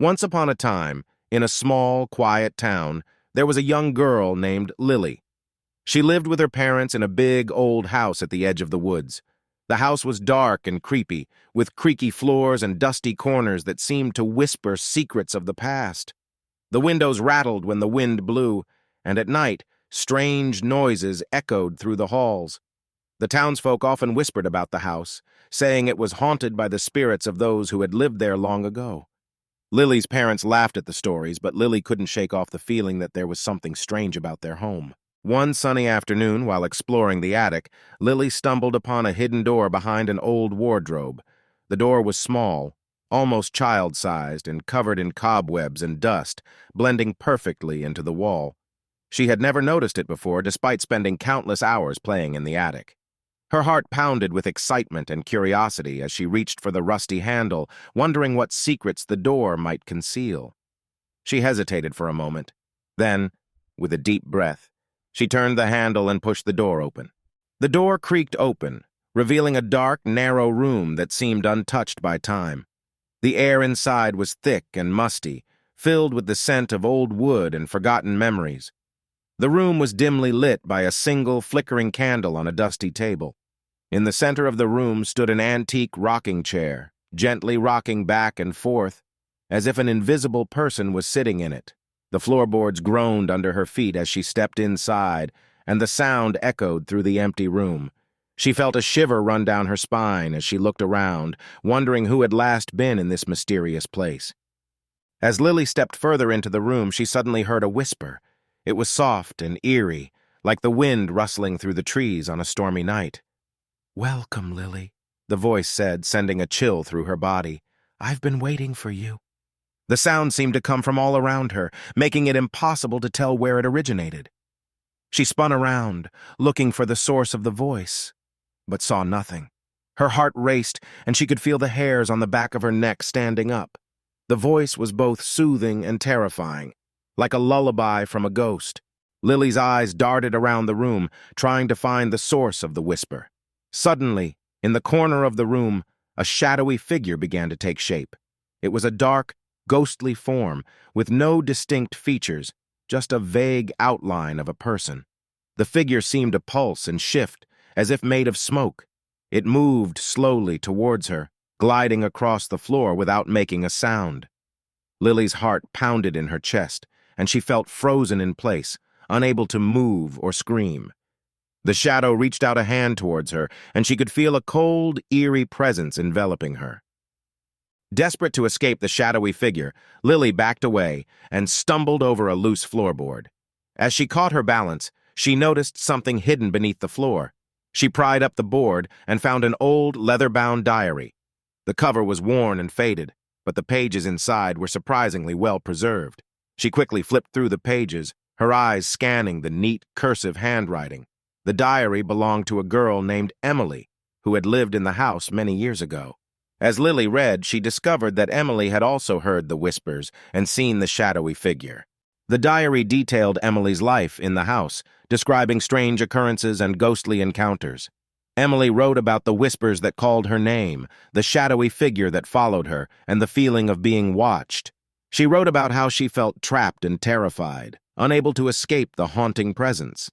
Once upon a time, in a small, quiet town, there was a young girl named Lily. She lived with her parents in a big, old house at the edge of the woods. The house was dark and creepy, with creaky floors and dusty corners that seemed to whisper secrets of the past. The windows rattled when the wind blew, and at night, strange noises echoed through the halls. The townsfolk often whispered about the house, saying it was haunted by the spirits of those who had lived there long ago. Lily's parents laughed at the stories, but Lily couldn't shake off the feeling that there was something strange about their home. One sunny afternoon, while exploring the attic, Lily stumbled upon a hidden door behind an old wardrobe. The door was small, almost child-sized, and covered in cobwebs and dust, blending perfectly into the wall. She had never noticed it before, despite spending countless hours playing in the attic. Her heart pounded with excitement and curiosity as she reached for the rusty handle, wondering what secrets the door might conceal. She hesitated for a moment. Then, with a deep breath, she turned the handle and pushed the door open. The door creaked open, revealing a dark, narrow room that seemed untouched by time. The air inside was thick and musty, filled with the scent of old wood and forgotten memories. The room was dimly lit by a single flickering candle on a dusty table. In the center of the room stood an antique rocking chair, gently rocking back and forth, as if an invisible person was sitting in it. The floorboards groaned under her feet as she stepped inside, and the sound echoed through the empty room. She felt a shiver run down her spine as she looked around, wondering who had last been in this mysterious place. As Lily stepped further into the room, she suddenly heard a whisper. It was soft and eerie, like the wind rustling through the trees on a stormy night. "Welcome, Lily," the voice said, sending a chill through her body. "I've been waiting for you." The sound seemed to come from all around her, making it impossible to tell where it originated. She spun around, looking for the source of the voice, but saw nothing. Her heart raced, and she could feel the hairs on the back of her neck standing up. The voice was both soothing and terrifying, like a lullaby from a ghost. Lily's eyes darted around the room, trying to find the source of the whisper. Suddenly, in the corner of the room, a shadowy figure began to take shape. It was a dark, ghostly form, with no distinct features, just a vague outline of a person. The figure seemed to pulse and shift, as if made of smoke. It moved slowly towards her, gliding across the floor without making a sound. Lily's heart pounded in her chest, and she felt frozen in place, unable to move or scream. The shadow reached out a hand towards her, and she could feel a cold, eerie presence enveloping her. Desperate to escape the shadowy figure, Lily backed away and stumbled over a loose floorboard. As she caught her balance, she noticed something hidden beneath the floor. She pried up the board and found an old, leather-bound diary. The cover was worn and faded, but the pages inside were surprisingly well preserved. She quickly flipped through the pages, her eyes scanning the neat, cursive handwriting. The diary belonged to a girl named Emily, who had lived in the house many years ago. As Lily read, she discovered that Emily had also heard the whispers and seen the shadowy figure. The diary detailed Emily's life in the house, describing strange occurrences and ghostly encounters. Emily wrote about the whispers that called her name, the shadowy figure that followed her, and the feeling of being watched. She wrote about how she felt trapped and terrified, unable to escape the haunting presence.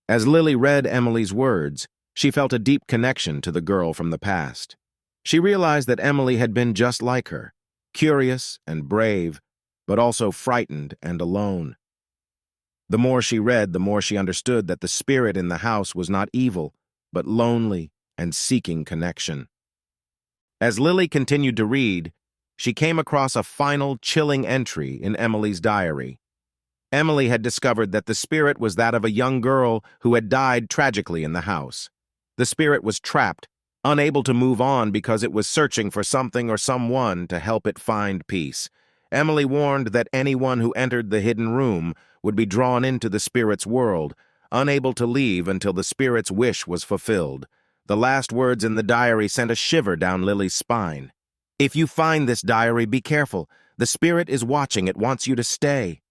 As Lily read Emily's words, she felt a deep connection to the girl from the past. She realized that Emily had been just like her, curious and brave, but also frightened and alone. The more she read, the more she understood that the spirit in the house was not evil, but lonely and seeking connection. As Lily continued to read, she came across a final chilling entry in Emily's diary. Emily had discovered that the spirit was that of a young girl who had died tragically in the house. The spirit was trapped, unable to move on because it was searching for something or someone to help it find peace. Emily warned that anyone who entered the hidden room would be drawn into the spirit's world, unable to leave until the spirit's wish was fulfilled. The last words in the diary sent a shiver down Lily's spine. "If you find this diary, be careful. The spirit is watching. It wants you to stay."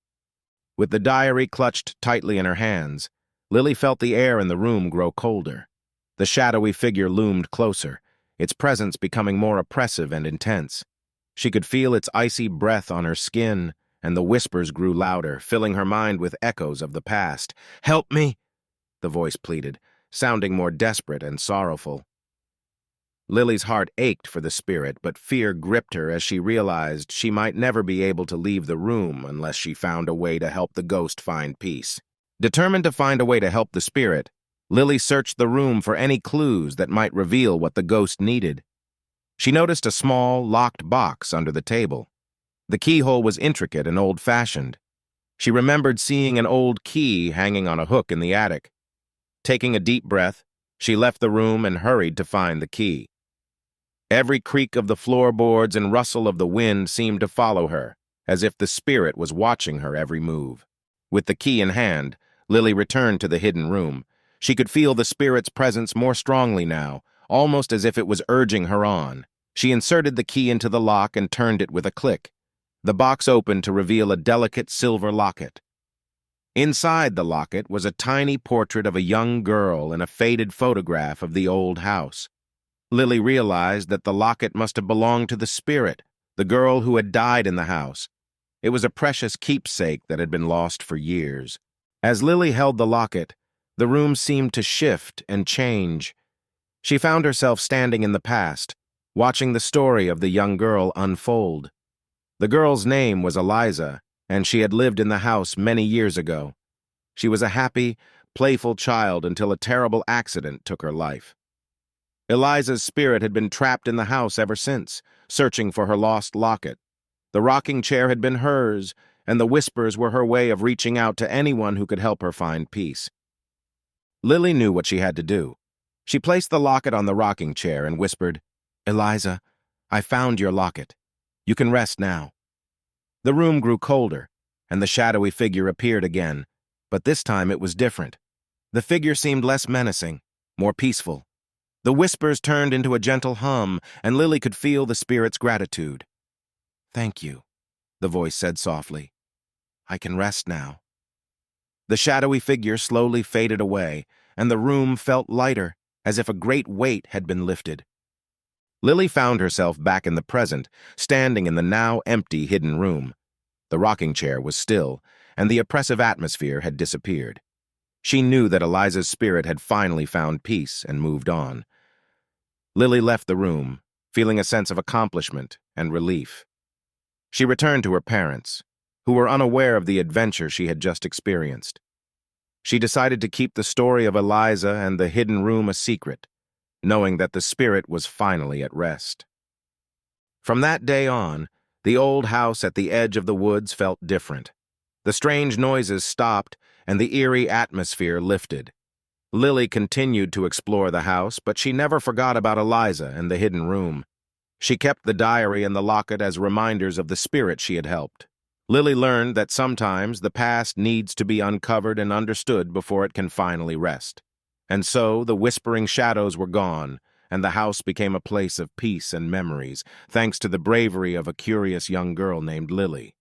With the diary clutched tightly in her hands, Lily felt the air in the room grow colder. The shadowy figure loomed closer, its presence becoming more oppressive and intense. She could feel its icy breath on her skin, and the whispers grew louder, filling her mind with echoes of the past. "Help me," the voice pleaded, sounding more desperate and sorrowful. Lily's heart ached for the spirit, but fear gripped her as she realized she might never be able to leave the room unless she found a way to help the ghost find peace. Determined to find a way to help the spirit, Lily searched the room for any clues that might reveal what the ghost needed. She noticed a small, locked box under the table. The keyhole was intricate and old-fashioned. She remembered seeing an old key hanging on a hook in the attic. Taking a deep breath, she left the room and hurried to find the key. Every creak of the floorboards and rustle of the wind seemed to follow her, as if the spirit was watching her every move. With the key in hand, Lily returned to the hidden room. She could feel the spirit's presence more strongly now, almost as if it was urging her on. She inserted the key into the lock and turned it with a click. The box opened to reveal a delicate silver locket. Inside the locket was a tiny portrait of a young girl and a faded photograph of the old house. Lily realized that the locket must have belonged to the spirit, the girl who had died in the house. It was a precious keepsake that had been lost for years. As Lily held the locket, the room seemed to shift and change. She found herself standing in the past, watching the story of the young girl unfold. The girl's name was Eliza, and she had lived in the house many years ago. She was a happy, playful child until a terrible accident took her life. Eliza's spirit had been trapped in the house ever since, searching for her lost locket. The rocking chair had been hers, and the whispers were her way of reaching out to anyone who could help her find peace. Lily knew what she had to do. She placed the locket on the rocking chair and whispered, "Eliza, I found your locket. You can rest now." The room grew colder, and the shadowy figure appeared again, but this time it was different. The figure seemed less menacing, more peaceful. The whispers turned into a gentle hum, and Lily could feel the spirit's gratitude. "Thank you," the voice said softly. "I can rest now." The shadowy figure slowly faded away, and the room felt lighter, as if a great weight had been lifted. Lily found herself back in the present, standing in the now empty hidden room. The rocking chair was still, and the oppressive atmosphere had disappeared. She knew that Eliza's spirit had finally found peace and moved on. Lily left the room, feeling a sense of accomplishment and relief. She returned to her parents, who were unaware of the adventure she had just experienced. She decided to keep the story of Eliza and the hidden room a secret, knowing that the spirit was finally at rest. From that day on, the old house at the edge of the woods felt different. The strange noises stopped, and the eerie atmosphere lifted. Lily continued to explore the house, but she never forgot about Eliza and the hidden room. She kept the diary and the locket as reminders of the spirit she had helped. Lily learned that sometimes the past needs to be uncovered and understood before it can finally rest. And so the whispering shadows were gone, and the house became a place of peace and memories, thanks to the bravery of a curious young girl named Lily.